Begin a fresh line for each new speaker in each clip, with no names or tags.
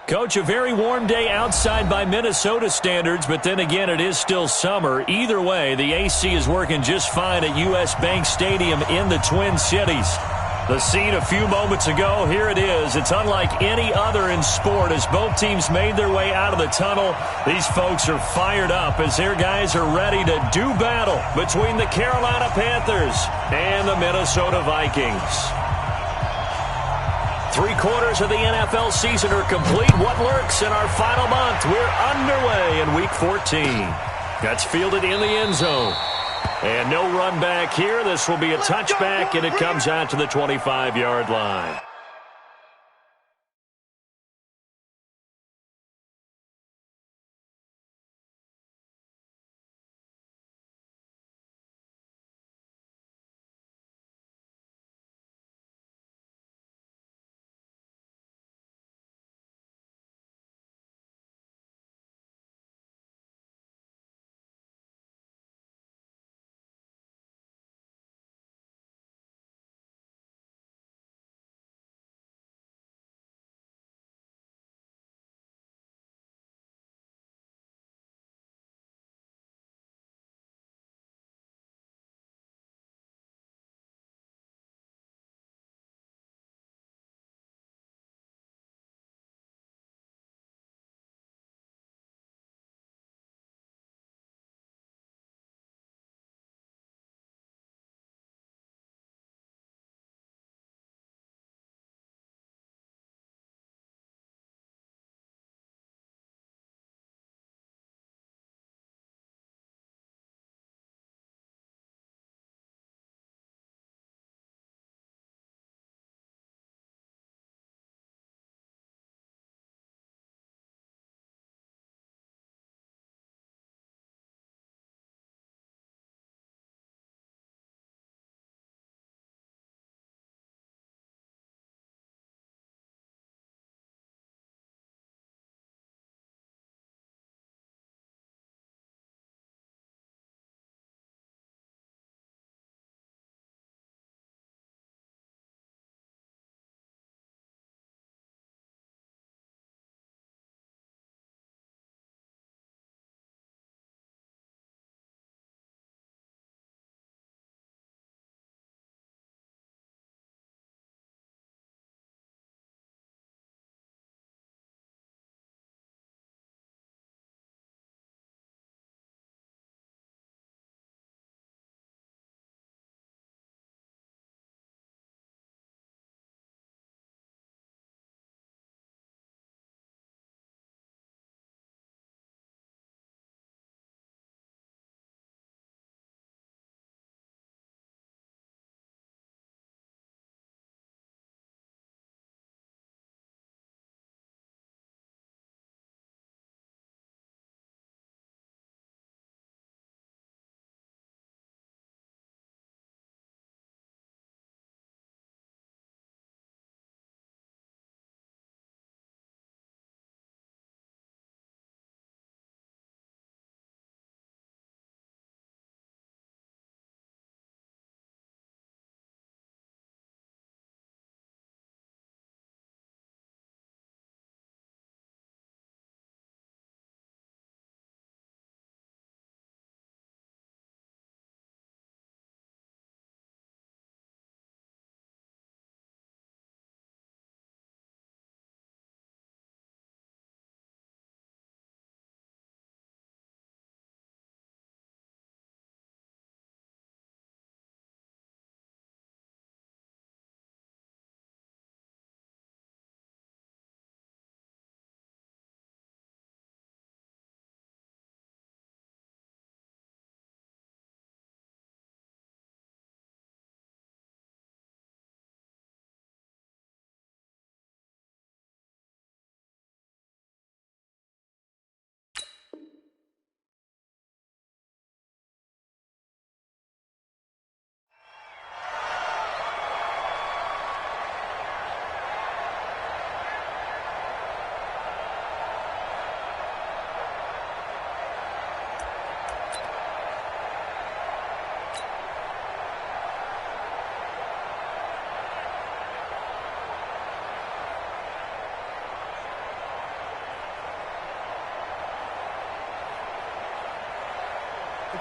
Coach, a very warm day outside by Minnesota standards, but then again, it is still summer. Either way, the AC is working just fine at U.S. Bank Stadium in the Twin Cities. The scene a few moments ago, here it is. It's unlike any other in sport as both teams made their way out of the tunnel. These folks are fired up as their guys are ready to do battle between the Carolina Panthers and the Minnesota Vikings. 3/4 of the NFL season are complete. What lurks in our final month? We're underway in Week 14. That's fielded in the end zone. And no run back here. This will be a touchback, and it comes out to the 25-yard line.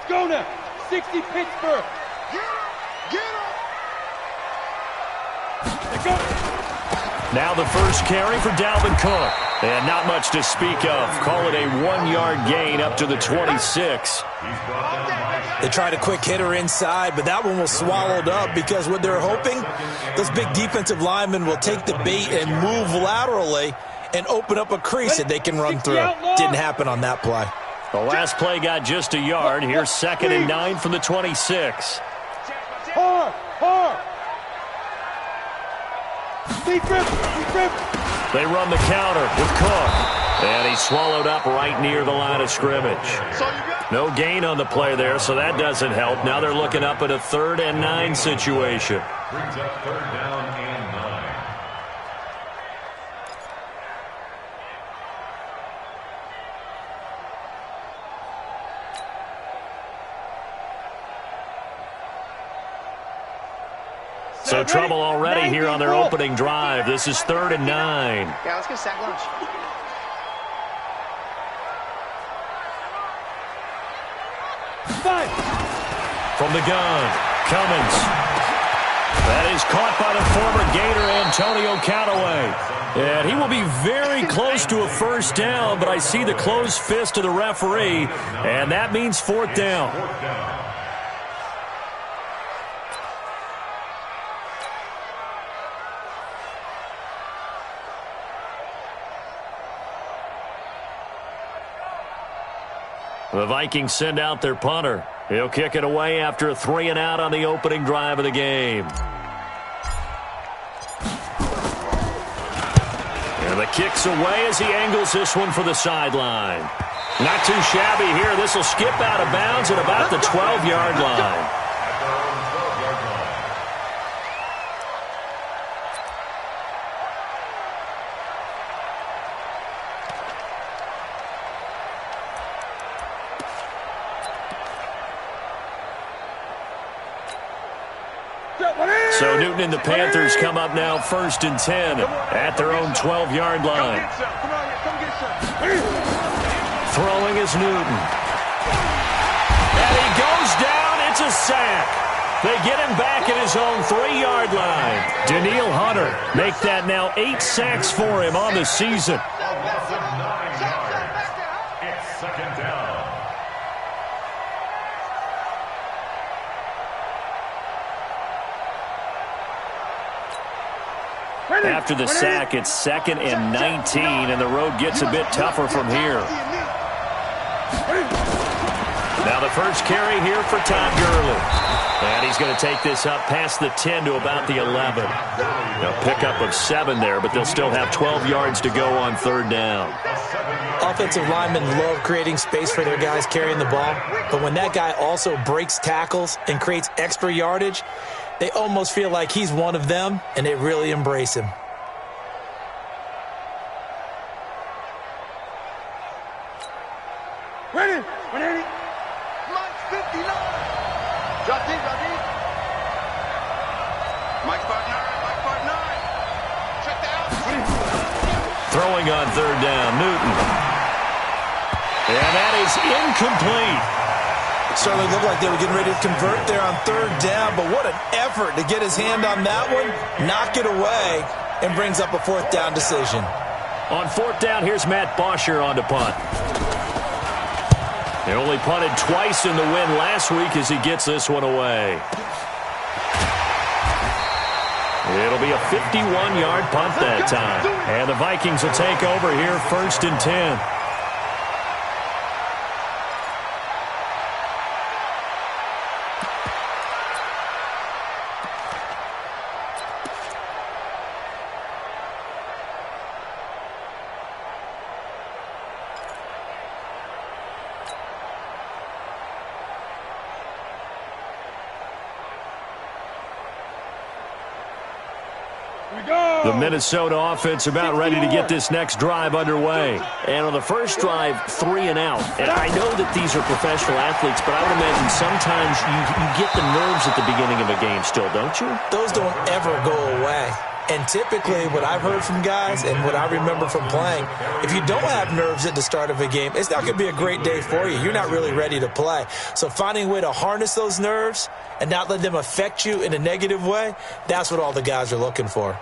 go now. 60 Pittsburgh. Get him.
Now the first carry for Dalvin Cook. And not much to speak of. Call it a 1-yard gain up to the 26.
They tried a quick hitter inside, but that one was swallowed up because what they're hoping, those big defensive linemen will take the bait and move laterally and open up a crease that they can run through. Didn't happen on that play.
The last play got just a yard. Here's 2nd and 9 from the 26. They run the counter with Cook. And he's swallowed up right near the line of scrimmage. No gain on the play there, so that doesn't help. Now they're looking up at a 3rd and 9 situation.
Brings up 3rd down and 9.
So trouble already here on their opening drive. This is 3rd and 9.
Yeah, let's get sack lunch.
From the gun, Cummins. That is caught by the former Gator, Antonio Callaway. And he will be very close to a 1st down, but I see the closed fist of the referee, and that means 4th down. The Vikings send out their punter. He'll kick it away after a 3 and out on the opening drive of the game. And the kick's away as he angles this one for the sideline. Not too shabby here. This will skip out of bounds at about the 12-yard line. So Newton and the Panthers come up now 1st and 10 at their own 12-yard line. Throwing is Newton. And he goes down. It's a sack. They get him back at his own 3-yard line. Danielle Hunter make that now 8 sacks for him on the season.
It's 2nd down.
After the sack, it's 2nd and 19, and the road gets a bit tougher from here. Now the first carry here for Todd Gurley. And he's going to take this up past the 10 to about the 11. Now pickup of 7 there, but they'll still have 12 yards to go on 3rd down.
Offensive linemen love creating space for their guys carrying the ball, but when that guy also breaks tackles and creates extra yardage, they almost feel like he's one of them, and they really embrace him.
Ready. Mike 59. Drop deep. Mike part 9. Check that out.
Throwing on 3rd down, Newton. And that is incomplete.
Certainly looked like they were getting ready to convert there on 3rd down, but what an effort to get his hand on that one, knock it away, and brings up a 4th down decision.
On 4th down, here's Matt Bosher on to punt. They only punted twice in the win last week as he gets this one away. It'll be a 51-yard punt that time. And the Vikings will take over here 1st and 10. The Minnesota offense about ready to get this next drive underway. And on the first drive, 3 and out. And I know that these are professional athletes, but I would imagine sometimes you get the nerves at the beginning of a game still, don't you?
Those don't ever go away. And typically what I've heard from guys and what I remember from playing, if you don't have nerves at the start of a game, it's not going to be a great day for you. You're not really ready to play. So finding a way to harness those nerves and not let them affect you in a negative way, that's what all the guys are looking for.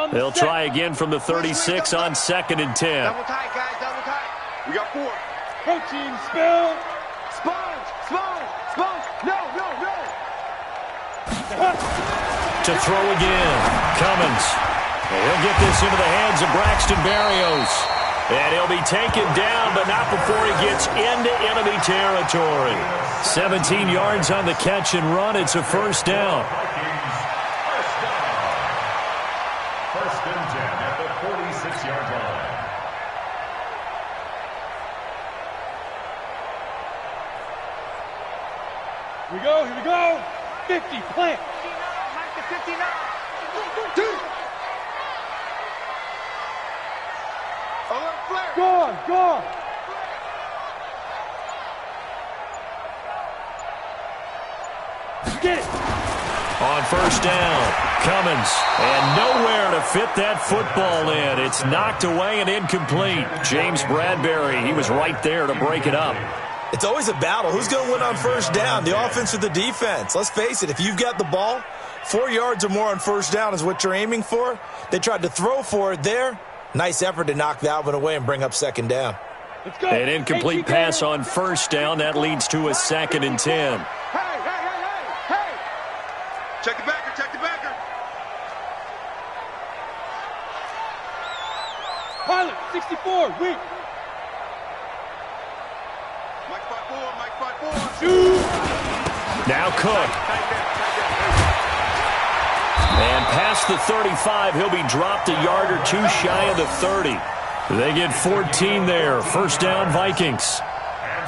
They'll try again from the 36 on 2nd and 10.
Double tight, guys, double tight. We got 4.
Protein spill.
Sponge, sponge, sponge. No.
To throw again. Cummins. And he'll get this into the hands of Braxton Berrios. And he'll be taken down, but not before he gets into enemy territory. 17 yards on the catch and run. It's a first down.
First and 10 at the 46-yard line.
Here we go. 50, plant.
59.
Gone. Get it.
On first down, Cummins, and nowhere to fit that football in. It's knocked away and incomplete. James Bradbury, he was right there to break it up.
It's always a battle. Who's going to win on first down, the offense or the defense? Let's face it, if you've got the ball, 4 yards or more on first down is what you're aiming for. They tried to throw for it there. Nice effort to knock that one away and bring up second down.
Let's go.
An incomplete pass on first down. That leads to a 2nd and 10.
Hey. Check the backer.
Pilot, 64, weak.
Mike 5-4.
Shoot.
Now Cook. And past the 35, he'll be dropped a yard or two shy of the 30. They get 14 there. First down, Vikings.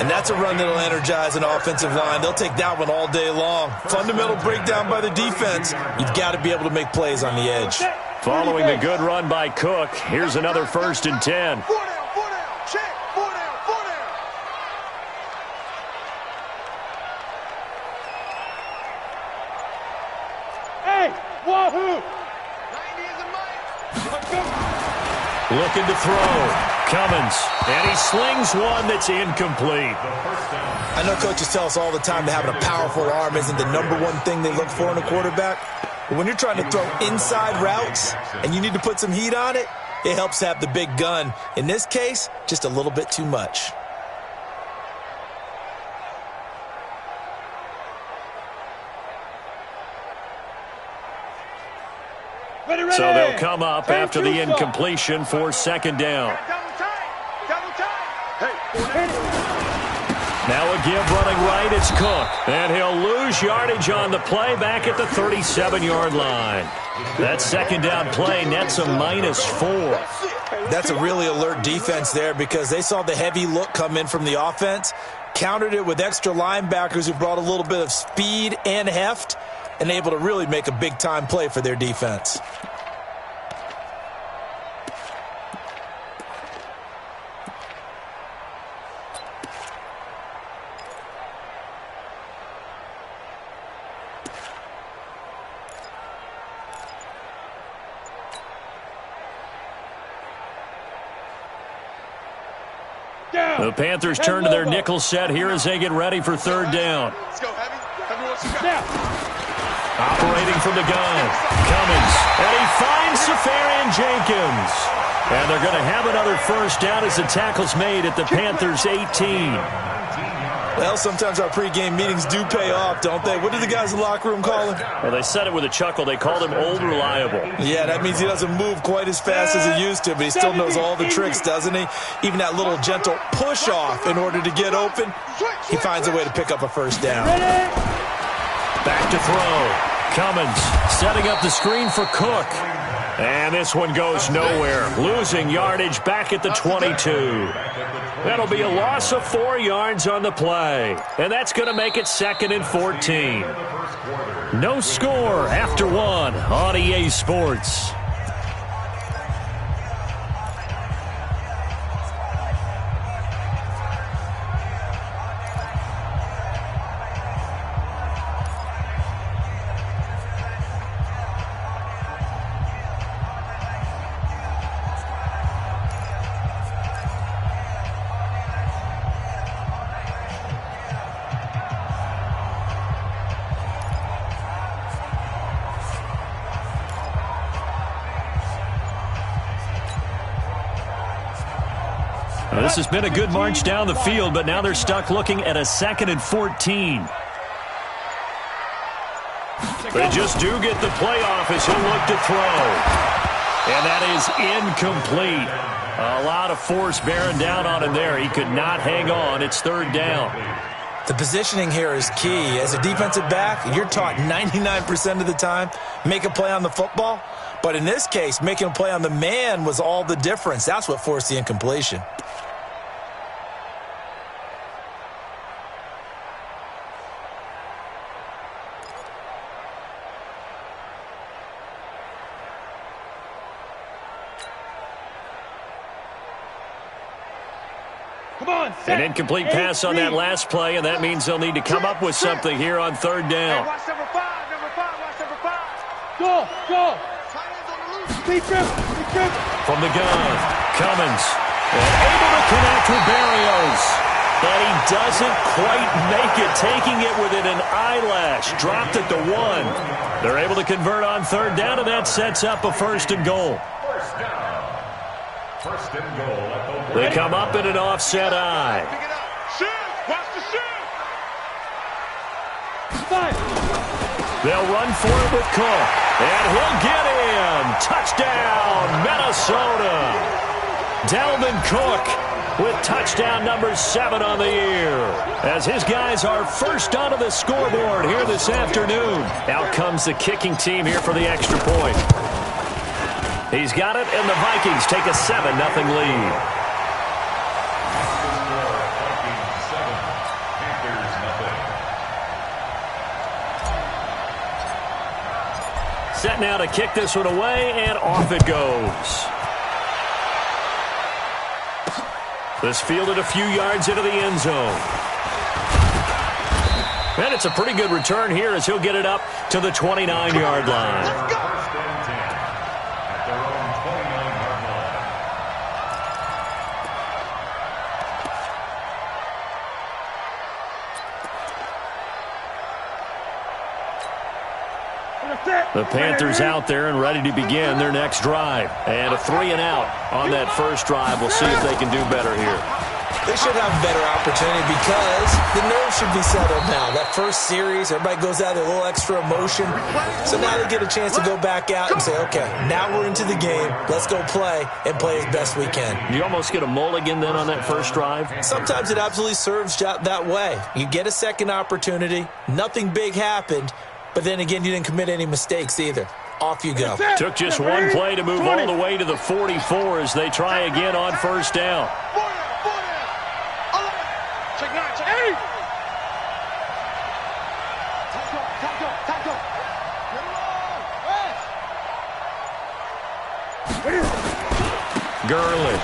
And that's a run that'll energize an offensive line. They'll take that one all day long. Fundamental breakdown by the defense. You've got to be able to make plays on the edge.
Following the good run by Cook, here's another 1st and 10.
4 down. Check. 4 down.
Hey, wahoo.
90 is a Mike.
Let's go.
Looking to throw. Cummins. And he slings one that's incomplete.
I know coaches tell us all the time that having a powerful arm isn't the #1 thing they look for in a quarterback. But when you're trying to throw inside routes and you need to put some heat on it, it helps have the big gun. In this case, just a little bit too much.
So they'll come up after the incompletion for second down.
Double tight. Hey,
Now a give running right, it's Cook. And he'll lose yardage on the play back at the 37-yard line. That second down play nets a -4.
That's a really alert defense there because they saw the heavy look come in from the offense, countered it with extra linebackers who brought a little bit of speed and heft, and able to really make a big-time play for their defense.
The Panthers turn to their nickel set here as they get ready for third down.
Let's go, Heavy. Heavy, what you got?
Operating from the gun, Cummins, and he finds Safarian Jenkins. And they're going to have another first down as the tackle's made at the Panthers' 18.
Well, sometimes our pregame meetings do pay off, don't they? What do the guys in the locker room call him?
Well, they said it with a chuckle. They called him Old Reliable.
Yeah, that means he doesn't move quite as fast as he used to, but he still knows all the tricks, doesn't he? Even that little gentle push-off in order to get open, he finds a way to pick up a first down.
Back to throw. Cummins setting up the screen for Cook. And this one goes nowhere. Losing yardage back at the 22. That'll be a loss of 4 yards on the play. And that's going to make it 2nd and 14. No score after 1 on EA Sports. This has been a good march down the field, but now they're stuck looking at a 2nd and 14. They just do get the playoff as he'll look to throw. And that is incomplete. A lot of force bearing down on him there. He could not hang on. It's 3rd down.
The positioning here is key. As a defensive back, you're taught 99% of the time, make a play on the football. But in this case, making a play on the man was all the difference. That's what forced the incompletion.
An incomplete pass on that last play, and that means they'll need to come up with something here on 3rd down.
Watch number 5, watch number 5.
Go.
From the gun, Cummins, and able to connect with Barrios. And he doesn't quite make it, taking it within an eyelash. Dropped at the 1. They're able to convert on 3rd down, and that sets up a 1st and goal.
First and goal at the
They come up in an offset eye.
Pick it up. Shoot. Watch the shoot.
5.
They'll run for it with Cook. And he'll get in. Touchdown, Minnesota. Dalvin Cook with touchdown number 7 on the year. As his guys are first onto the scoreboard here this afternoon. Out comes the kicking team here for the extra point. He's got it, and the Vikings take a 7-0 lead. Set now to kick this one away, and off it goes. This fielded a few yards into the end zone. And it's a pretty good return here as he'll get it up to the 29-yard line.
Let's go.
The Panthers out there and ready to begin their next drive. And a 3-and-out on that first drive. We'll see if they can do better here.
They should have a better opportunity because the nerves should be settled now. That first series, everybody goes out with a little extra emotion. So now they get a chance to go back out and say, okay, now we're into the game. Let's go play and play as best we can.
You almost get a mulligan then on that first drive?
Sometimes it absolutely serves that way. You get a second opportunity. Nothing big happened. But then again, you didn't commit any mistakes either. Off you go.
Took just one play to move all the way to the 44 as they try again on first down.
40, 11. Check 9, check 8. Tackle.
Gurley.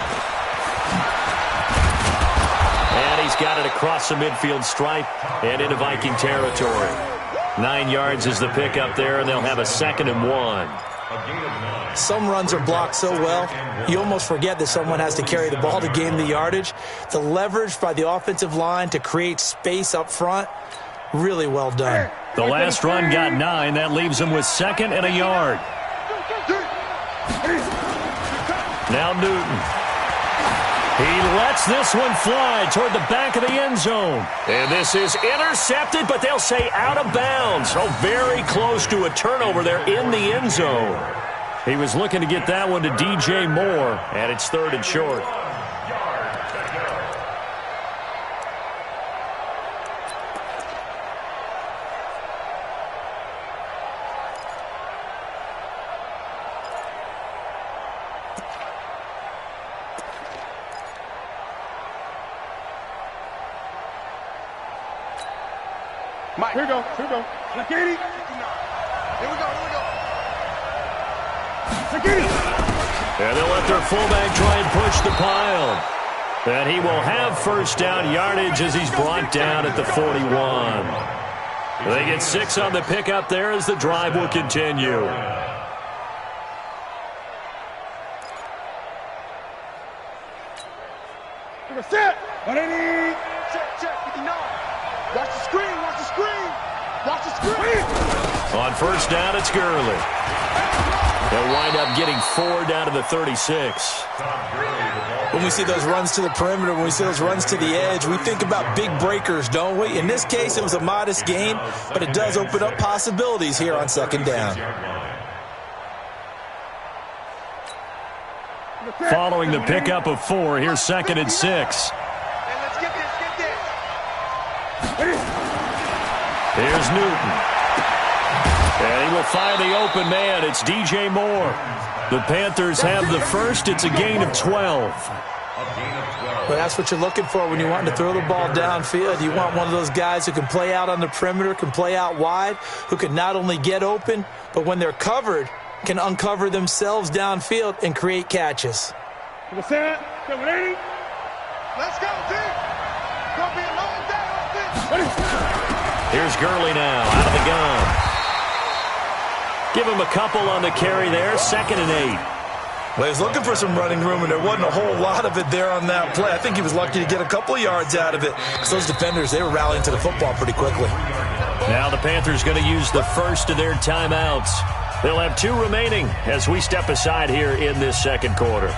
And he's got it across the midfield stripe and into Viking territory. 9 yards is the pickup there, and they'll have a 2nd and 1.
Some runs are blocked so well, you almost forget that someone has to carry the ball to gain the yardage. The leverage by the offensive line to create space up front, really well done.
The last run got 9. That leaves him with 2nd and a yard. Now Newton. He lets this one fly toward the back of the end zone. And this is intercepted, but they'll say out of bounds. Oh, very close to a turnover there in the end zone. He was looking to get that one to DJ Moore, and it's 3rd and short.
Mike. Here we go. Here we go. Here we go.
Here we go.
And they'll let their fullback try and push the pile. And he will have first down yardage as he's brought down at the 41. They get 6 on the pickup there as the drive will continue.
Set.
Check. 59. Watch the screen. Watch the screen.
On first down, it's Gurley. They'll wind up getting 4 down to the 36.
When we see those runs to the perimeter, when we see those runs to the edge, we think about big breakers, don't we? In this case, it was a modest gain, but it does open up possibilities here on second down.
Following the pickup of 4, here's 2nd and 6.
Hey, let's get this.
Here's Newton. And he will find the open man. It's DJ Moore. The Panthers have the first. It's a gain of 12.
Well, that's what you're looking for when you want to throw the ball downfield. You want one of those guys who can play out on the perimeter, can play out wide, who can not only get open, but when they're covered, can uncover themselves downfield and create catches.
Let's go, team. Gonna be a long day on this.
Here's Gurley now, out of the gun. Give him a couple on the carry there, 2nd and 8.
Well, he was looking for some running room, and there wasn't a whole lot of it there on that play. I think he was lucky to get a couple of yards out of it, because those defenders, they were rallying to the football pretty quickly.
Now the Panthers going to use the first of their timeouts. They'll have 2 remaining as we step aside here in this second quarter.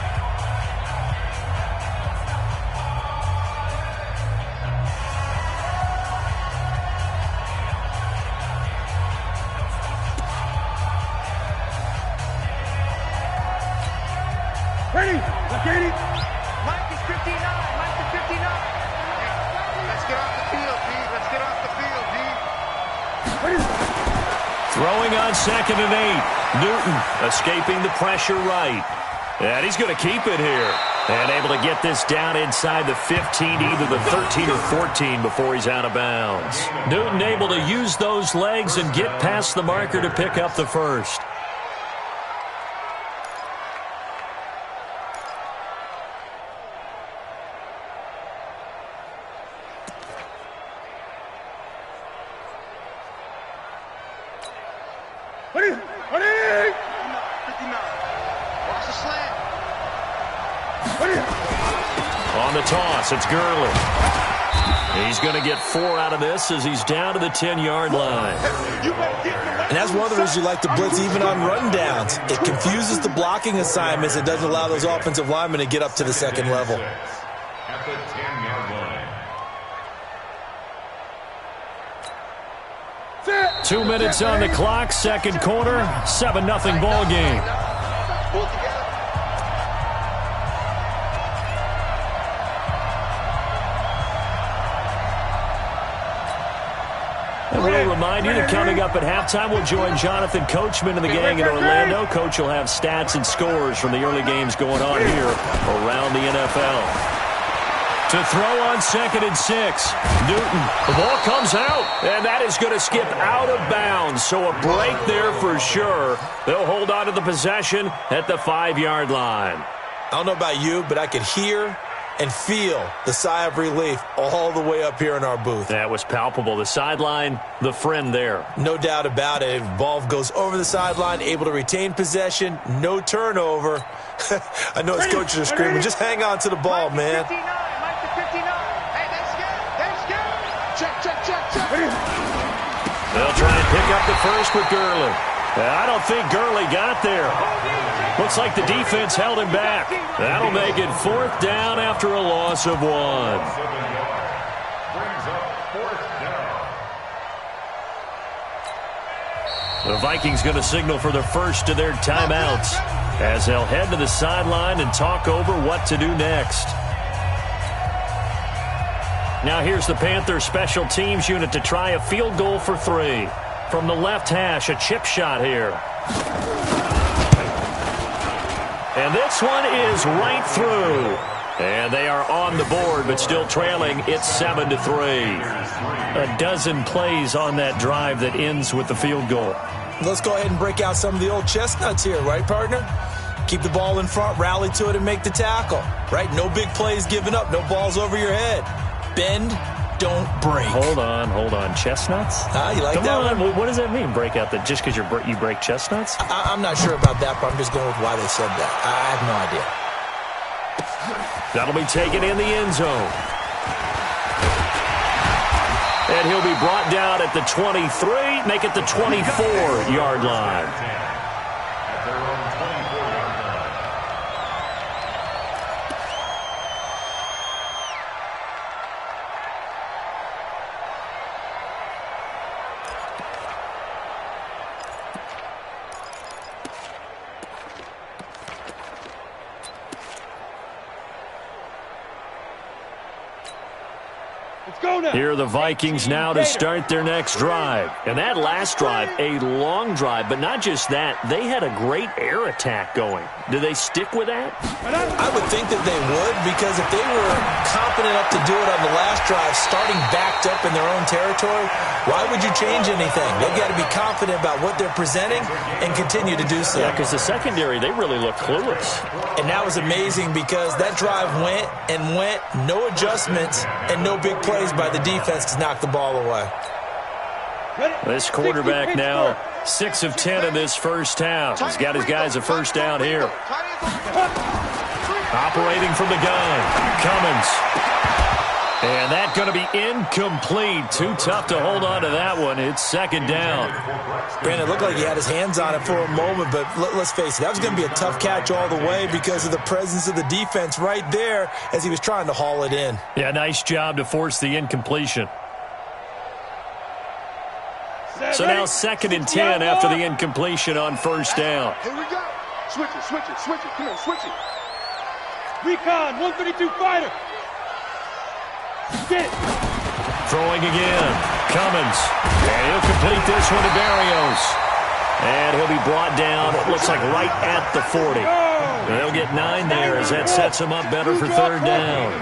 Mike is 59. Let's get off the field, D.
Throwing on 2nd and 8. Newton escaping the pressure right. And he's going to keep it here. And able to get this down inside the 15, either the 13 or 14 before he's out of bounds. Newton able to use those legs and get past the marker to pick up the first. On the toss, it's Gurley. He's going to get 4 out of this as he's down to the 10-yard line.
And that's one of the reasons you like to blitz even on rundowns. It confuses the blocking assignments. It doesn't allow those offensive linemen to get up to the second level.
At the 10-yard line.
2 minutes on the clock, second quarter, 7-0 ball game. And we'll remind you that coming up at halftime, we'll join Jonathan Coachman and the gang in Orlando. Coach will have stats and scores from the early games going on here around the NFL. To throw on 2nd and 6. Newton, the ball comes out, and that is going to skip out of bounds. So a break there for sure. They'll hold on to the possession at the 5-yard line.
I don't know about you, but I could hear and feel the sigh of relief all the way up here in our booth.
That was palpable. The sideline, the friend there.
No doubt about it. Ball goes over the sideline, able to retain possession, no turnover. I know his coaches are screaming, just hang on to the ball, man.
Mike to 59. Hey, that's good. Check.
They'll try and pick up the first with Gurley. I don't think Gurley got there. Looks like the defense held him back. That'll make it 4th down after a loss of 1.
Brings up 4th down.
The Vikings going to signal for the first of their timeouts as they'll head to the sideline and talk over what to do next. Now here's the Panthers special teams unit to try a field goal for 3. From the left hash, a chip shot here. And this one is right through. And they are on the board, but still trailing. It's 7-3. A dozen plays on that drive that ends with the field goal.
Let's go ahead and break out some of the old chestnuts here, right, partner? Keep the ball in front, rally to it, and make the tackle, right? No big plays given up, no balls over your head. Bend, don't break.
Hold on. Chestnuts?
You like that one?
What does that mean, break out? That just because you break chestnuts?
I'm not sure about that, but I'm just going with why they said that. I have no idea.
That'll be taken in the end zone. And he'll be brought down at the 23, make it the 24-yard line.
At their own 24-yard line.
Here are the Vikings now to start their next drive. And that last drive, a long drive, but not just that. They had a great air attack going. Do they stick with that?
I would think that they would, because if they were confident enough to do it on the last drive, starting backed up in their own territory, why would you change anything? They've got to be confident about what they're presenting and continue to do so.
Yeah, because the secondary, they really look clueless.
And that was amazing because that drive went, no adjustments, and no big plays by the defense to knock the ball away.
This quarterback now 6 of 10 in this first half. He's got his guys a first down here. Operating from the gun, Cummins. And that's going to be incomplete. Too tough to hold on to that one. It's second down.
Brandon, it looked like he had his hands on it for a moment, but let's face it, that was going to be a tough catch all the way because of the presence of the defense right there as he was trying to haul it in.
Yeah, nice job to force the incompletion. So now 2nd and 10 after the incompletion on first down.
Here we go. Switch it. Come on, switch it. Recon, 132 fighter. Get it.
Throwing again. Cummins. And he'll complete this one to Barrios. And he'll be brought down, it looks like right at the 40. They'll get 9 there as that sets him up better for third down.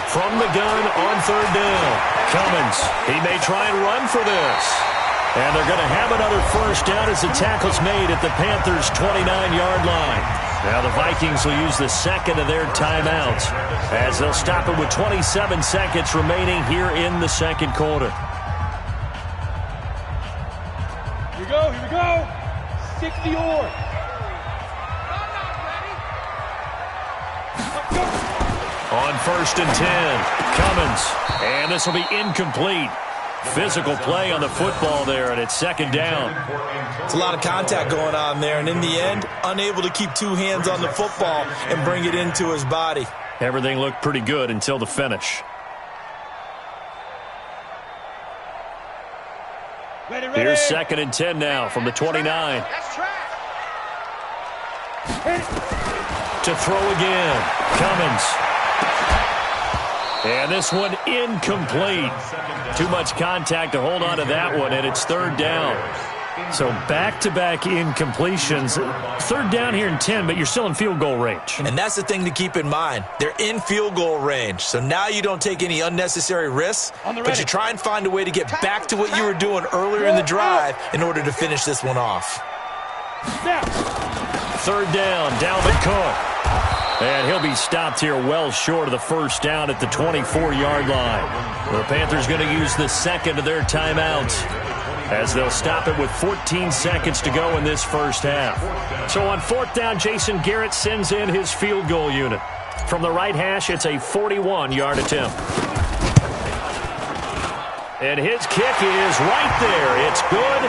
From the gun on third down. Cummins. He may try and run for this. And they're going to have another first down as the tackle's made at the Panthers' 29-yard line. Now the Vikings will use the second of their timeouts as they'll stop it with 27 seconds remaining here in the second quarter.
Here we go. 60-or.
On 1st and 10, Cummins. And this will be incomplete. Physical play on the football there, and it's second down.
It's a lot of contact going on there, and in the end, unable to keep 2 hands on the football and bring it into his body.
Everything looked pretty good until the finish.
Ready.
Here's 2nd and 10 now from the 29.
That's track.
To throw again, Cummins. And this one incomplete. Too much contact to hold on to that one, and it's third down. So back-to-back incompletions. Third down here in 10, but you're still in field goal range.
And that's the thing to keep in mind. They're in field goal range. So now you don't take any unnecessary risks, but you try and find a way to get back to what you were doing earlier in the drive in order to finish this one off.
Third down, Dalvin Cook. And he'll be stopped here well short of the first down at the 24-yard line. The Panthers going to use the second of their timeouts as they'll stop it with 14 seconds to go in this first half. So on 4th down, Jason Garrett sends in his field goal unit. From the right hash, it's a 41-yard attempt. And his kick is right there. It's good.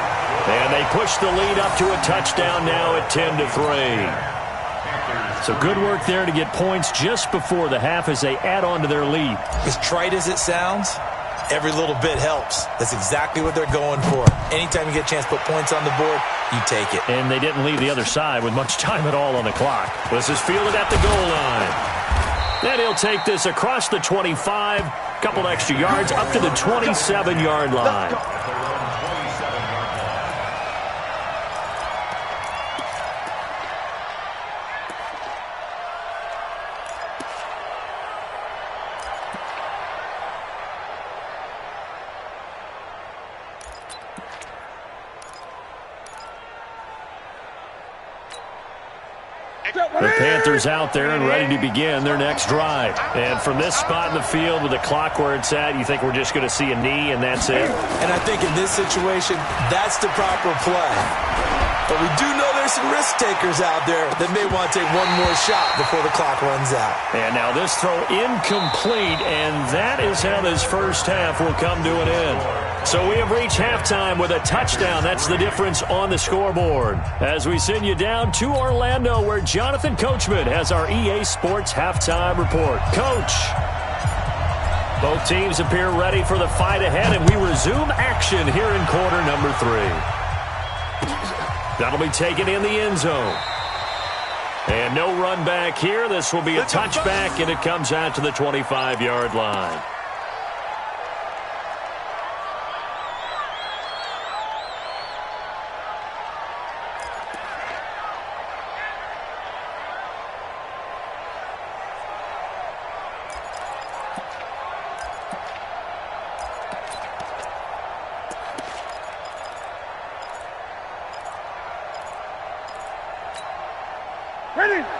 And they push the lead up to a touchdown now at 10-3. So good work there to get points just before the half as they add on to their lead.
As trite as it sounds, every little bit helps. That's exactly what they're going for. Anytime you get a chance to put points on the board, you take it.
And they didn't leave the other side with much time at all on the clock. This is fielded at the goal line. Then he'll take this across the 25, couple extra yards, up to the 27-yard line. The Panthers out there and ready to begin their next drive. And from this spot in the field with the clock where it's at, you think we're just going to see a knee and that's it?
And I think in this situation, that's the proper play. But we do know there's some risk takers out there that may want to take one more shot before the clock runs out.
And now this throw incomplete, and that is how this first half will come to an end. So we have reached halftime with a touchdown. That's the difference on the scoreboard. As we send you down to Orlando, where Jonathan Coachman has our EA Sports halftime report. Coach. Both teams appear ready for the fight ahead, and we resume action here in quarter number 3. That'll be taken in the end zone. And no run back here. This will be a touchback, and it comes out to the 25-yard line.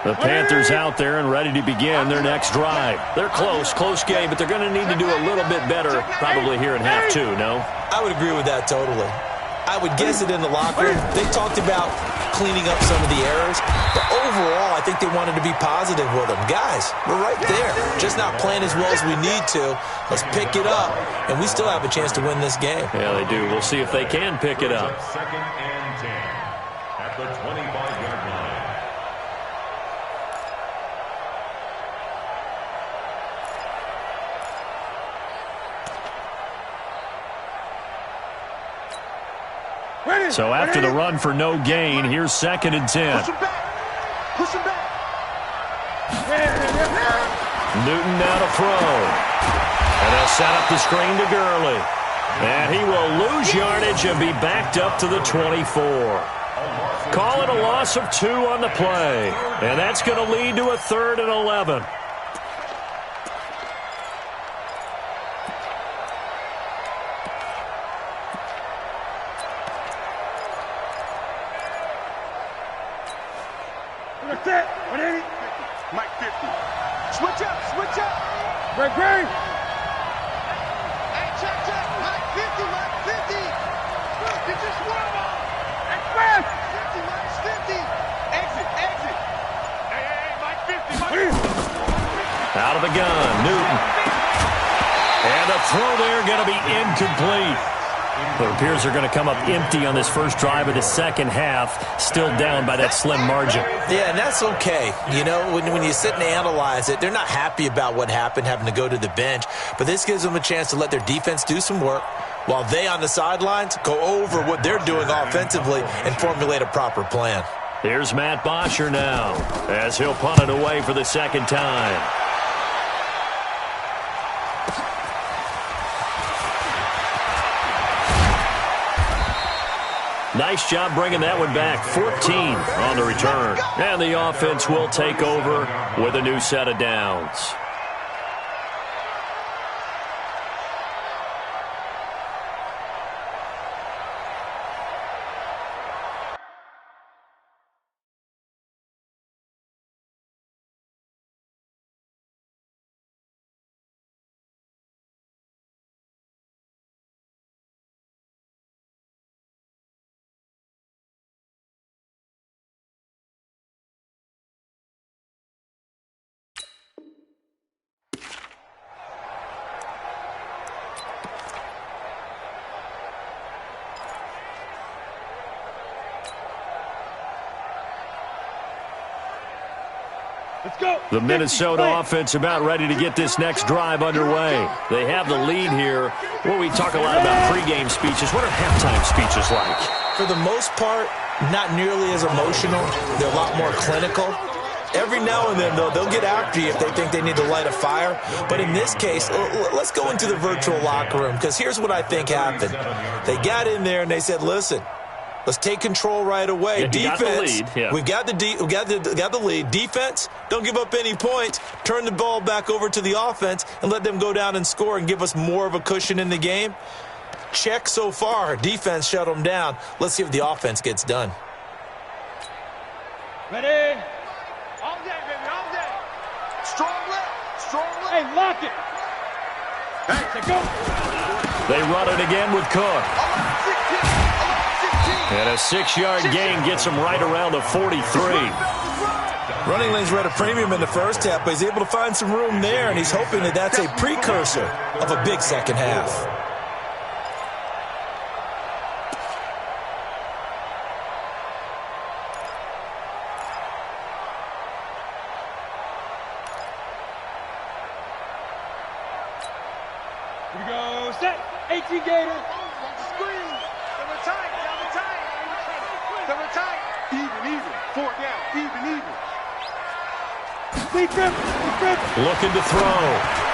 The Panthers out there and ready to begin their next drive. They're close game, but they're going to need to do a little bit better probably here in half 2, no?
I would agree with that totally. I would guess it in the locker room. They talked about cleaning up some of the errors, but overall, I think they wanted to be positive with them. Guys, we're right there. Just not playing as well as we need to. Let's pick it up, and we still have a chance to win this game.
Yeah, they do. We'll see if they can pick it up.
Second and 10 at the 25-yard line.
So after the run for no gain, here's 2nd and 10.
Push him back. Push him back.
Newton now to throw. And they'll set up the screen to Gurley. And he will lose yardage and be backed up to the 24. Call it a loss of 2 on the play. And that's going to lead to a 3rd and 11.
Mike 50. Switch up, switch up.
Great.
Hey, check. Mike 50, Mike 50. Did you swerve on?
Express.
50, Mike 50. Exit. Hey, Mike 50.
Out of the gun, Newton. And the throw there going to be incomplete. It appears they're going to come up empty on this first drive of the second half, still down by that slim margin.
Yeah, and that's okay. You know, when you sit and analyze it, they're not happy about what happened, having to go to the bench. But this gives them a chance to let their defense do some work while they on the sidelines go over what they're doing offensively and formulate a proper plan.
Here's Matt Bosher now as he'll punt it away for the second time. Nice job bringing that one back. 14 on the return. And the offense will take over with a new set of downs. The Minnesota offense about ready to get this next drive underway. They have the lead here. Well, we talk a lot about pregame speeches. What are halftime speeches like?
For the most part, not nearly as emotional. They're a lot more clinical. Every now and then, though, they'll get after you if they think they need to light a fire. But in this case, let's go into the virtual locker room, because here's what I think happened. They got in there and they said, listen, let's take control right away.
Yeah,
Defense,
we've
got the lead. Defense, don't give up any points. Turn the ball back over to the offense and let them go down and score and give us more of a cushion in the game. Check so far. Defense shut them down. Let's see if the offense gets done.
Ready. Hey, lock it. Hey, go.
They run it again with Cook. And a 6-yard gain gets him right around the 43.
Running lanes were at a premium in the first half, but he's able to find some room there, and he's hoping that that's a precursor of a big second half.
Here we go. Set. 18 Gator.
Screen. They were tight. They were tight.
Even. 4 down. Even. Defense.
Looking to throw.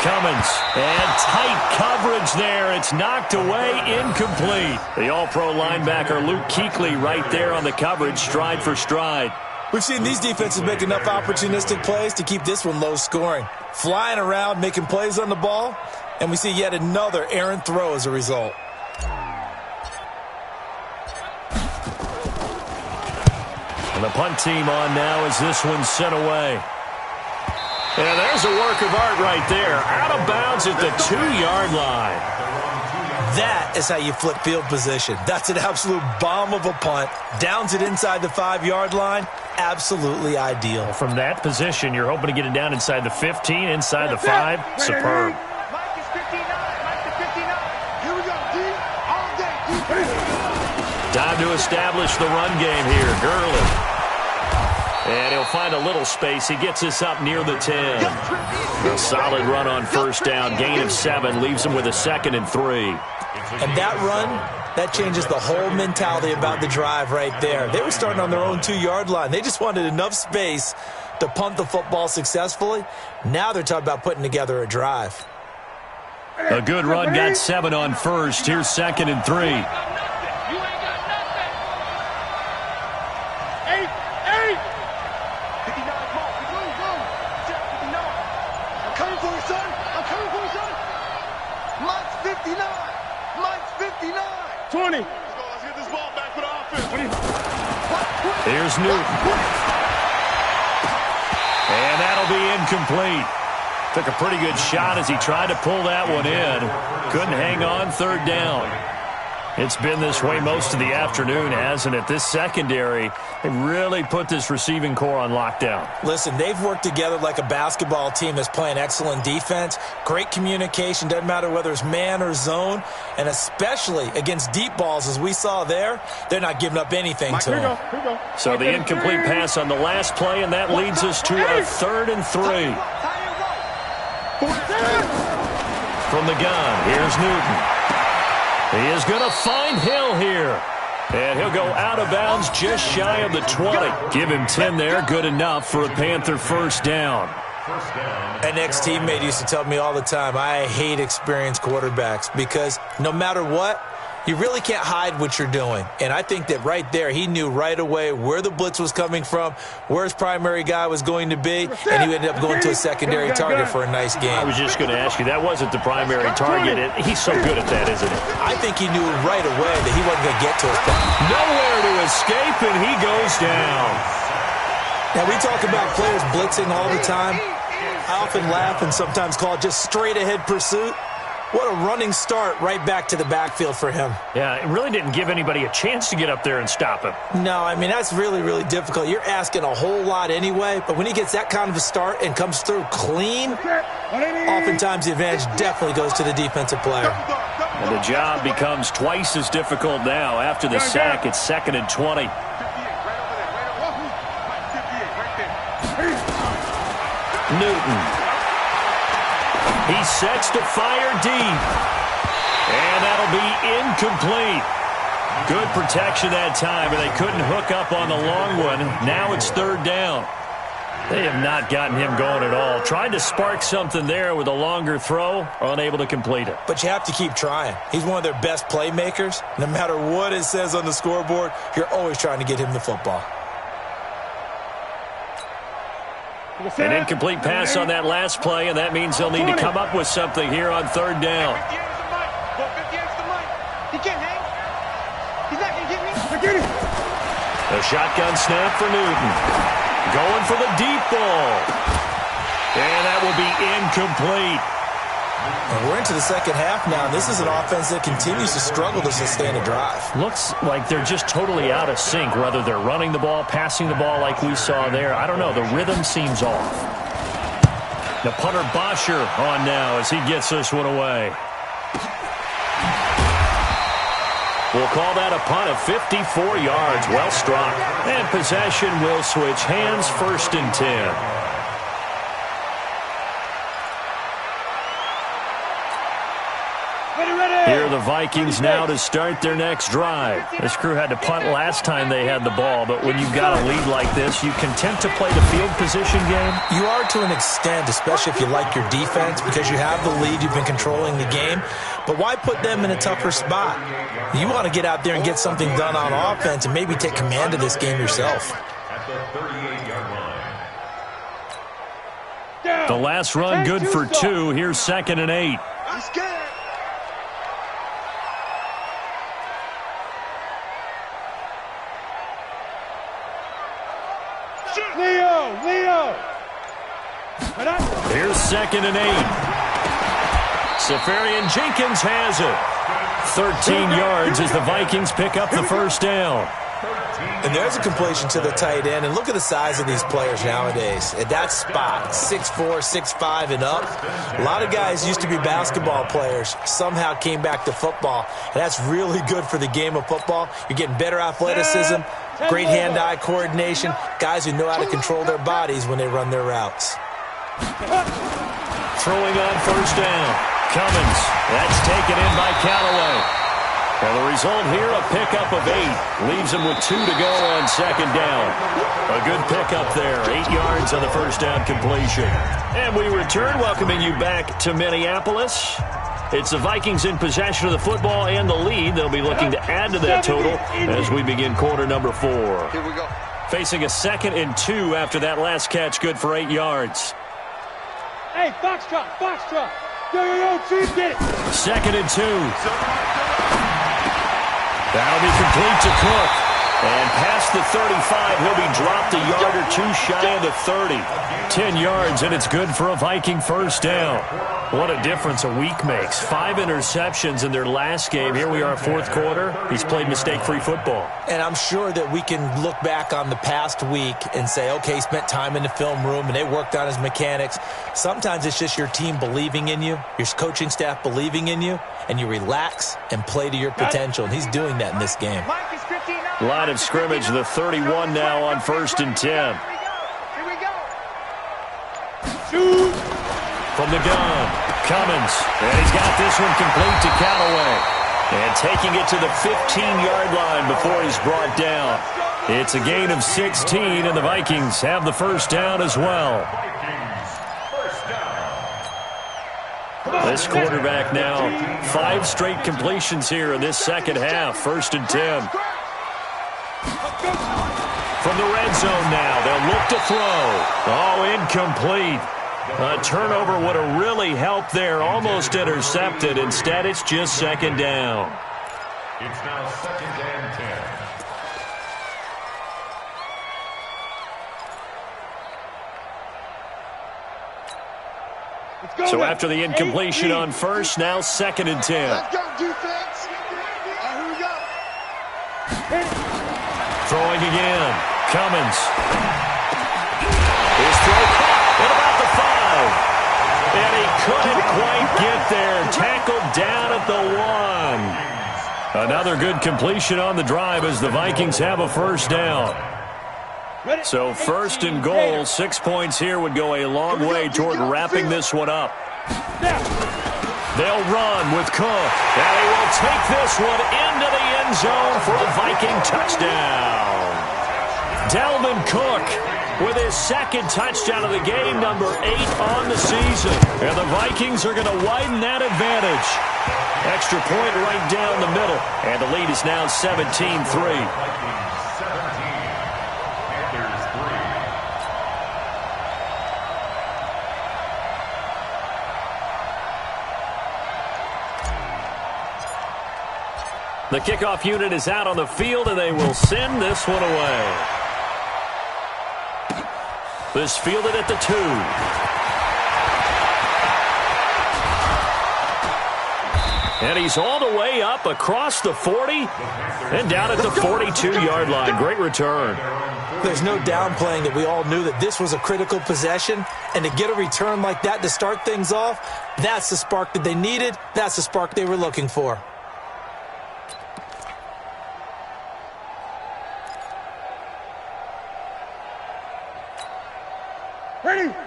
Cummins. And tight coverage there. It's knocked away, incomplete. The all-pro linebacker Luke Kuechly right there on the coverage, stride for stride.
We've seen these defenses make enough opportunistic plays to keep this one low scoring. Flying around, making plays on the ball, and we see yet another errant throw as a result.
And the punt team on now as this one's sent away. And there's a work of art right there. Out of bounds at the 2-yard line.
That is how you flip field position. That's an absolute bomb of a punt. Downs it inside the 5-yard line. Absolutely ideal.
From that position, you're hoping to get it down inside the 15, inside the 5. Superb.
Mike is 59. Mike is 59. Here we go. D all day. Defense.
Time to establish the run game here. Gurley. And he'll find a little space. He gets us up near the 10. A solid run on first down. Gain of 7 leaves him with a 2nd and 3.
And that run, that changes the whole mentality about the drive right there. They were starting on their own 2-yard line. They just wanted enough space to punt the football successfully. Now they're talking about putting together a drive.
A good run got 7 on first. Here's 2nd and 3. Here's Newton. And that'll be incomplete. Took a pretty good shot as he tried to pull that one in. Couldn't hang on, 3rd down. It's been this way most of the afternoon, hasn't it? This secondary, they really put this receiving core on lockdown.
Listen, they've worked together like a basketball team that's playing excellent defense. Great communication, doesn't matter whether it's man or zone. And especially against deep balls, as we saw there, they're not giving up anything to them.
Here we go.
So the incomplete pass on the last play, and that leads us to a 3rd and 3. From the gun, here's Newton. He is going to find Hill here. And he'll go out of bounds just shy of the 20. Give him 10 there, good enough for a Panther first down.
An ex-teammate used to tell me all the time, I hate experienced quarterbacks because no matter what, you really can't hide what you're doing. And I think that right there, he knew right away where the blitz was coming from, where his primary guy was going to be, and he ended up going to a secondary target for a nice game.
I was just going to ask you, that wasn't the primary target. He's so good at that, isn't he?
I think he knew right away that he wasn't going to get to his primary.
Nowhere to escape, and he goes down.
Now, we talk about players blitzing all the time. I often laugh and sometimes call it just straight-ahead pursuit. What a running start right back to the backfield for him.
Yeah, it really didn't give anybody a chance to get up there and stop him.
No, I mean, that's really, really difficult. You're asking a whole lot anyway, but when he gets that kind of a start and comes through clean, oftentimes the advantage definitely goes to the defensive player.
And the job becomes twice as difficult now. After the sack, it's 2nd and 20. Newton. He sets to fire deep. And that'll be incomplete. Good protection that time, but they couldn't hook up on the long one. Now it's 3rd down. They have not gotten him going at all. Tried to spark something there with a longer throw, unable to complete it.
But you have to keep trying. He's one of their best playmakers. No matter what it says on the scoreboard, you're always trying to get him the football.
An incomplete pass on that last play, and that means they'll need to come up with something here on 3rd down.
He can't hang. He's not going to get me.
A shotgun snap for Newton. Going for the deep ball. And that will be incomplete.
And we're into the second half now, and this is an offense that continues to struggle to sustain a drive.
Looks like they're just totally out of sync, whether they're running the ball, passing the ball like we saw there. I don't know. The rhythm seems off. The punter Bosher on now as he gets this one away. We'll call that a punt of 54 yards. Well struck. And possession will switch hands, 1st and 10. Here are the Vikings now to start their next drive. This crew had to punt last time they had the ball, but when you've got a lead like this, you content to play the field position game?
You are to an extent, especially if you like your defense, because you have the lead, you've been controlling the game. But why put them in a tougher spot? You want to get out there and get something done on offense and maybe take command of this game yourself.
At the 38-yard line.
The last run good for 2. Here's 2nd and 8.
I'm scared.
Leo!
Here's 2nd and 8. Safarian Jenkins has it. 13 yards as the Vikings pick up the first down.
And there's a completion to the tight end. And look at the size of these players nowadays. At that spot, 6'4", 6'5", and up. A lot of guys used to be basketball players, somehow came back to football. And that's really good for the game of football. You're getting better athleticism, great hand-eye coordination, guys who know how to control their bodies when they run their routes.
Throwing on first down. Cummins. That's taken in by Callaway. And the result here, a pickup of 8. Leaves him with 2 to go on 2nd down. A good pickup there. 8 yards on the first down completion. And we return, welcoming you back to Minneapolis. It's the Vikings in possession of the football and the lead. They'll be looking to add to that total as we begin quarter number 4.
Here we go.
Facing a 2nd and 2 after that last catch, good for 8 yards.
Hey, Foxtrot! Yo, Chief, get it!
2nd and 2. That'll be complete to Cook. And past the 35, he'll be dropped a yard or 2 shy of the 30. 10 yards, and it's good for a Viking first down. What a difference a week makes. 5 interceptions in their last game. Here we are, 4th quarter. He's played mistake-free football.
And I'm sure that we can look back on the past week and say, okay, he spent time in the film room and they worked on his mechanics. Sometimes it's just your team believing in you, your coaching staff believing in you, and you relax and play to your potential. And he's doing that in this game.
Line of scrimmage, the 31 now on 1st and 10.
Here we go.
Shoot!
From the gun, Cummins. And he's got this one complete to Callaway. And taking it to the 15-yard line before he's brought down. It's a gain of 16, and the Vikings have the first down as well. This quarterback now, 5 straight completions here in this second half. 1st and 10. From the red zone now, they'll look to throw. Oh, incomplete. A turnover would have really helped there. Almost intercepted. Instead, it's just 2nd down.
It's now 2nd and 10.
So after the incompletion on first, now 2nd and 10.
Let's go, defense. Here we go.
Throwing again. Cummins. His throw caught at about the 5. And he couldn't quite get there. Tackled down at the 1. Another good completion on the drive as the Vikings have a first down. So 1st and goal, 6 points here would go a long way toward wrapping this one up. They'll run with Cook, and he will take this one into the end zone for a Viking touchdown. Dalvin Cook with his 2nd touchdown of the game, number 8 on the season. And the Vikings are going to widen that advantage. Extra point right down the middle, and the lead is now 17-3. The kickoff unit is out on the field, and they will send this one away. This fielded at the 2. And he's all the way up across the 40 and down at the 42-yard line. Great return.
There's no downplaying that we all knew that this was a critical possession, and to get a return like that to start things off, that's the spark that they needed. That's the spark they were looking for.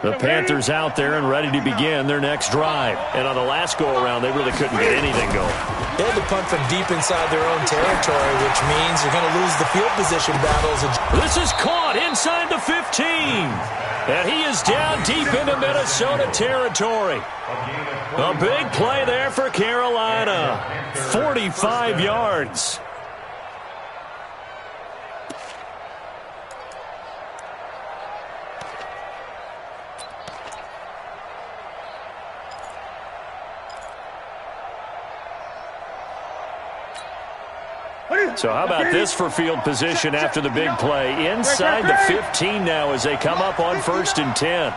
The Panthers out there and ready to begin their next drive. And on the last go-around, they really couldn't get anything going.
They had to punt from deep inside their own territory, which means you're going to lose the field position battles.
This is caught inside the 15. And he is down deep into Minnesota territory. A big play there for Carolina. 45 yards. So how about this for field position after the big play? Inside the 15 now as they come up on 1st and 10.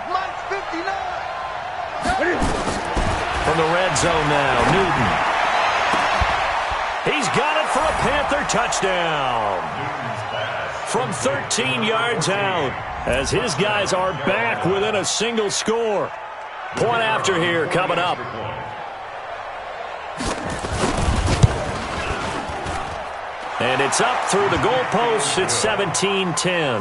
From the red zone now, Newton. He's got it for a Panther touchdown. From 13 yards out as his guys are back within a single score. Point after here coming up. And it's up through the goalposts. It's 17-10.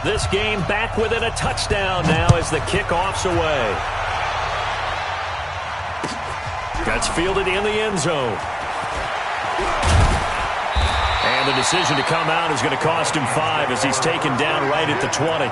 This game back within a touchdown now as the kickoff's away. That's fielded in the end zone. And the decision to come out is going to cost him 5 as he's taken down right at the 20.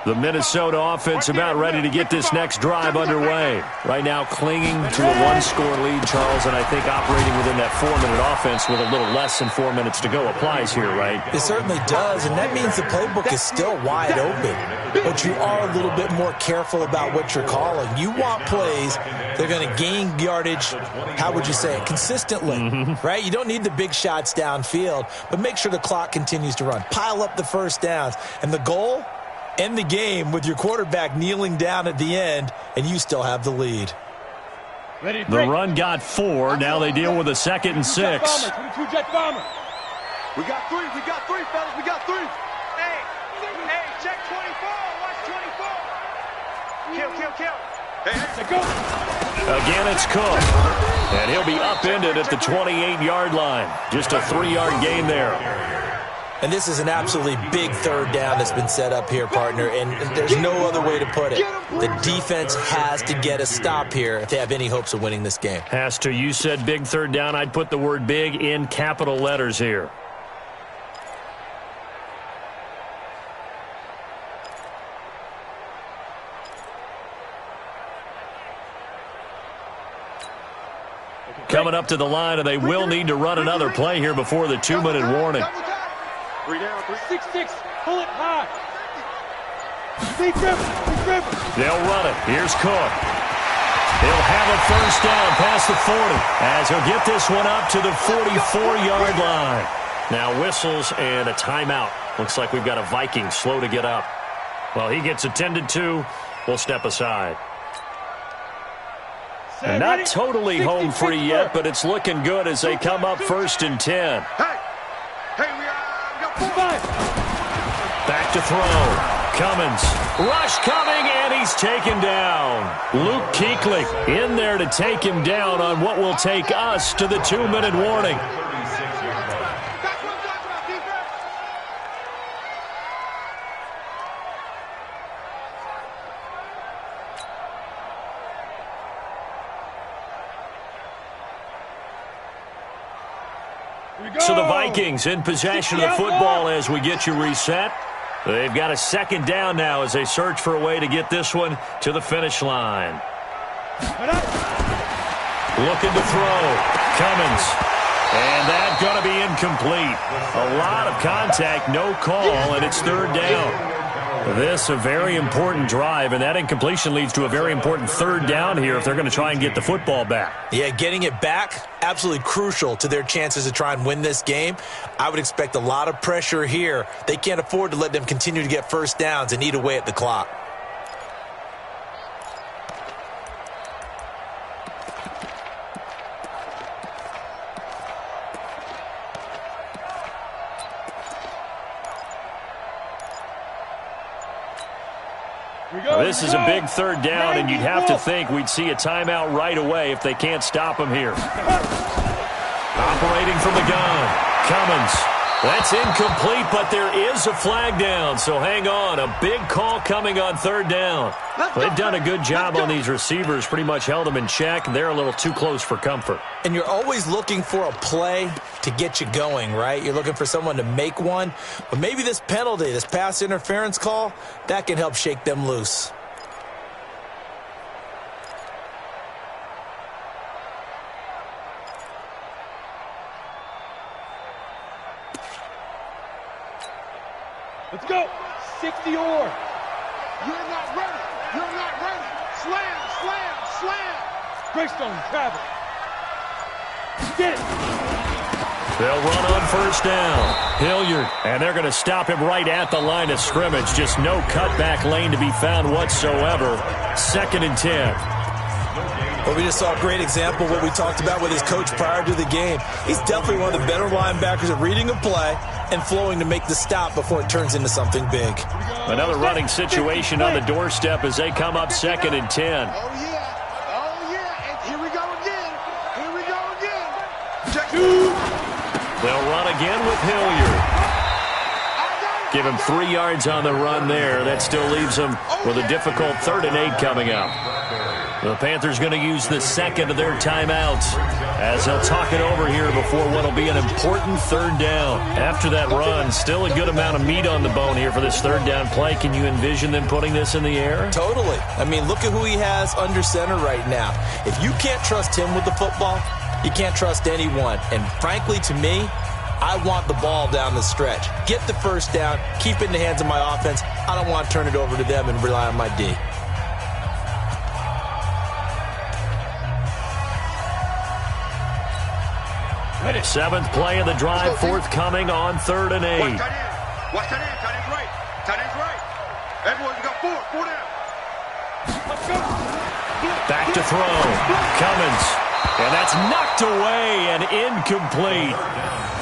The Minnesota offense about ready to get this next drive underway. Right now clinging to a 1-score lead, Charles, and I think operating within that 4-minute offense with a little less than 4 minutes to go applies here, right?
It certainly does, and that means the playbook is still wide open. But you are a little bit more careful about what you're calling. You want plays that are going to gain yardage, how would you say it, consistently, right? You don't need the big shots downfield, but make sure the clock continues to run. Pile up the first downs. And the goal? End the game with your quarterback kneeling down at the end, and you still have the lead.
The run got 4. Now they deal with a 2nd and 6.
We got 3. We got 3, fellas. We got 3. Hey, check 24. Watch 24. Kill. Hey, go.
Again, it's Cook. And he'll be upended at the 28-yard line. Just a 3-yard gain there.
And this is an absolutely big 3rd down that's been set up here, partner, and there's no other way to put it. The defense has to get a stop here if they have any hopes of winning this game.
Has to. You said big 3rd down. I'd put the word big in capital letters here. Coming up to the line, and they will need to run another play here before the 2-minute warning.
3 down,
6-6. Pull it high. Deep grip.
They'll run it. Here's Cook. He'll have a 1st down past the 40 as he'll get this one up to the 44-yard line. Now whistles and a timeout. Looks like we've got a Viking slow to get up. Well, he gets attended to. We'll step aside. And not totally home free yet, but it's looking good as they come up 1st and 10.
Hey, we got 4.
Back to throw. Cummins. Rush coming, and he's taken down. Luke Kuechly in there to take him down on what will take us to the 2-minute warning. So the Vikings in possession of the football as we get you reset. They've got a second down now as they search for a way to get this one to the finish line. Looking to throw. Cummins. And that's going to be incomplete. A lot of contact, no call, and it's third down. This a very important drive, and that incompletion leads to a very important third down here if they're going to try and get the football back.
Yeah, getting it back, absolutely crucial to their chances to try and win this game. I would expect a lot of pressure here. They can't afford to let them continue to get first downs and eat away at the clock.
This is a big third down, and you'd have to think we'd see a timeout right away if they can't stop him here. Operating from the gun, Cummins. That's incomplete, but there is a flag down, so hang on. A big call coming on third down. They've done a good job on these receivers, pretty much held them in check. They're a little too close for comfort.
And you're always looking for a play to get you going, right? You're looking for someone to make one. But maybe this penalty, this pass interference call, that can help shake them loose.
Let's go. 60 or.
You're not ready. You're not ready. Slam, slam, slam.
Greystone, travel. Get it.
They'll run on first down. Hilliard, and they're going to stop him right at the line of scrimmage. Just no cutback lane to be found whatsoever. 2nd and 10.
Well, we just saw a great example of what we talked about with his coach prior to the game. He's definitely one of the better linebackers at reading a play and flowing to make the stop before it turns into something big.
Another running situation on the doorstep as they come up 2nd and 10.
Oh, yeah. Oh, yeah. And here we go again. Here we go again. Check.
They'll run again with Hilliard. Give him 3 yards on the run there. That still leaves him with a difficult 3rd and 8 coming up. The Panthers going to use the second of their timeouts as they'll talk it over here before what will be an important 3rd down. After that run, still a good amount of meat on the bone here for this 3rd down play. Can you envision them putting this in the air?
Totally. I mean, look at who he has under center right now. If you can't trust him with the football, you can't trust anyone. And frankly, to me, I want the ball down the stretch. Get the first down, keep it in the hands of my offense. I don't want to turn it over to them and rely on my D.
Seventh play of the drive forthcoming on 3rd and 8.
Watch tight end. Tight end's right. Tight end's right. Everyone, you got 4 down.
Let's go.
Back to throw. Cummins. And that's knocked away and incomplete.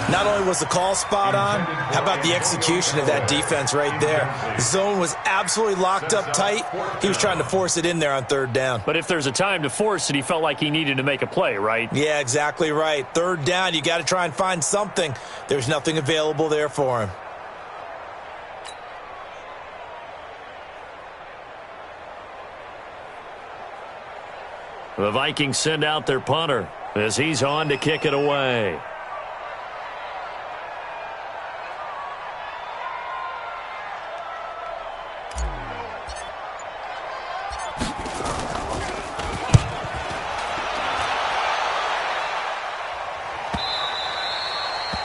Not only was the call spot on, how about the execution of that defense right there? The zone was absolutely locked up tight. He was trying to force it in there on 3rd down.
But if there's a time to force it, he felt like he needed to make a play, right?
Yeah, exactly right. 3rd down, you got to try and find something. There's nothing available there for him.
The Vikings send out their punter as he's on to kick it away.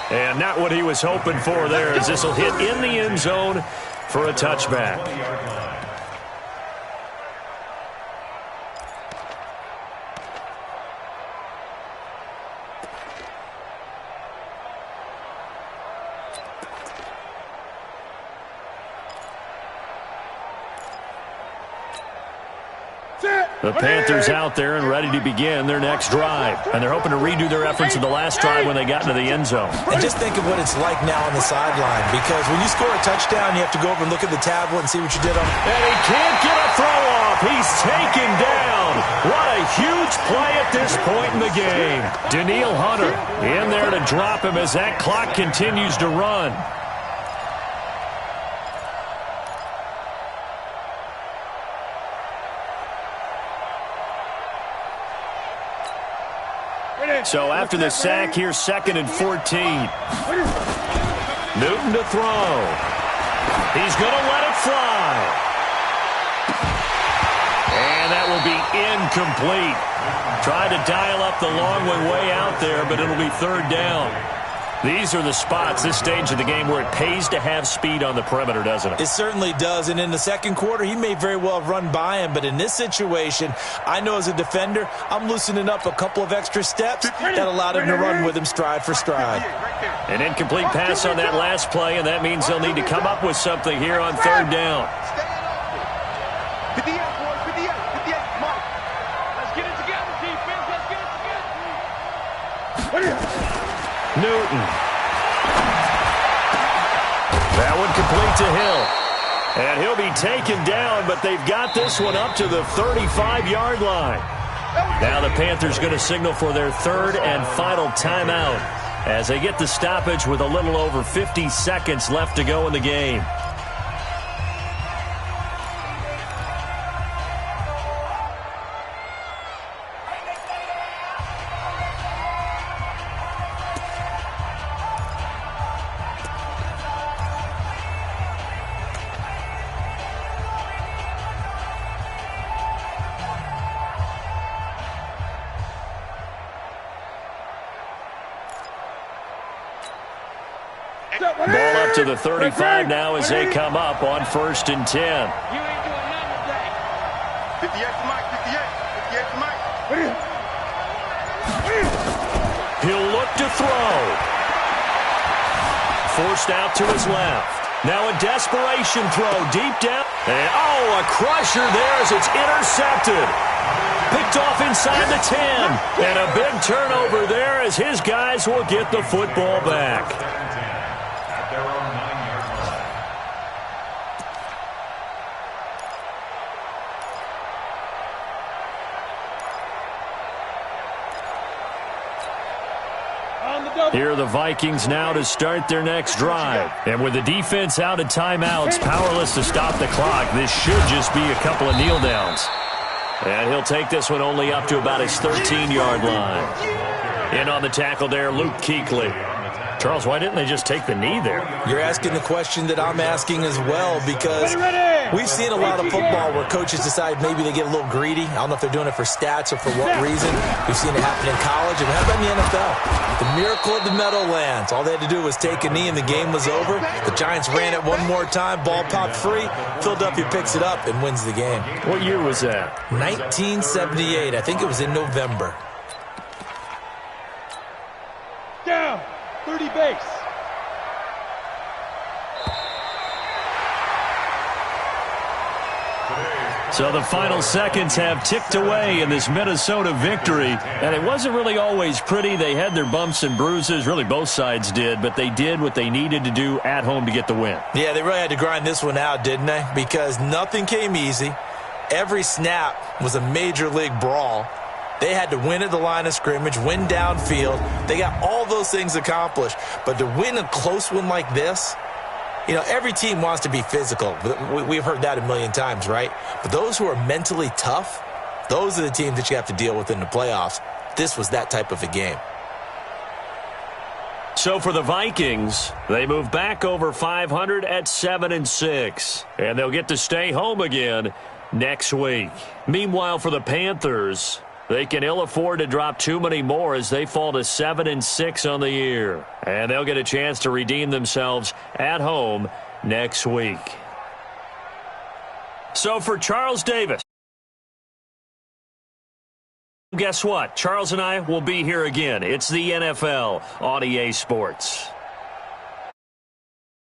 And not what he was hoping for there, as this will hit in the end zone for a touchback. The Panthers out there and ready to begin their next drive. And they're hoping to redo their efforts of the last drive when they got into the end zone.
And just think of what it's like now on the sideline, because when you score a touchdown, you have to go over and look at the tablet and see what you did on it.
And he can't get a throw off. He's taken down. What a huge play at this point in the game. Danielle Hunter in there to drop him as that clock continues to run. So after the sack, here's 2nd and 14. Newton to throw. He's going to let it fly. And that will be incomplete. Tried to dial up the long one way out there, but it'll be third down. These are the spots, this stage of the game, where it pays to have speed on the perimeter, doesn't it?
It certainly does, and in the second quarter, he may very well have run by him, but in this situation, I know as a defender, I'm loosening up a couple of extra steps that allowed him to run with him stride for stride.
An incomplete pass on that last play, and that means they'll need to come up with something here on third down.
58, boys, 58, 58, Mike. Let's get it together, defense. Let's get it together.
Newton. That one complete to Hill. And he'll be taken down, but they've got this one up to the 35-yard line. Now the Panthers going to signal for their third and final timeout as they get the stoppage with a little over 50 seconds left to go in the game. Ball up to the 35 now as they come up on 1st and 10.
You ain't doing nothing today. 58 to Mike, 58. 58 to Mike.
He'll look to throw. Forced out to his left. Now a desperation throw deep down. And, oh, a crusher there as it's intercepted. Picked off inside the 10. And a big turnover there as his guys will get the football back. Here are the Vikings now to start their next drive. And with the defense out of timeouts, powerless to stop the clock, this should just be a couple of kneel downs. And he'll take this one only up to about his 13-yard line. In on the tackle there, Luke Kuechly. Charles, why didn't they just take the knee there?
You're asking the question that I'm asking as well, because we've seen a lot of football where coaches decide maybe they get a little greedy. I don't know if they're doing it for stats or for what reason. We've seen it happen in college, and how about in the NFL? The miracle of the Meadowlands. All they had to do was take a knee, and the game was over. The Giants ran it one more time. Ball popped free. Philadelphia picks it up and wins the game.
What year was that?
1978. I think it was in November.
Down. 30 base.
So the final seconds have ticked away in this Minnesota victory. And it wasn't really always pretty. They had their bumps and bruises. Really, both sides did. But they did what they needed to do at home to get the win.
Yeah, they really had to grind this one out, didn't they? Because nothing came easy. Every snap was a major league brawl. They had to win at the line of scrimmage, win downfield. They got all those things accomplished. But to win a close one like this, you know, every team wants to be physical. We've heard that a million times, right? But those who are mentally tough, those are the teams that you have to deal with in the playoffs. This was that type of a game.
So for the Vikings, they move back over 500 at 7-6. And they'll get to stay home again next week. Meanwhile, for the Panthers, they can ill afford to drop too many more as they fall to 7-6 on the year. And they'll get a chance to redeem themselves at home next week. So for Charles Davis, guess what? Charles and I will be here again. It's the NFL on EA Sports.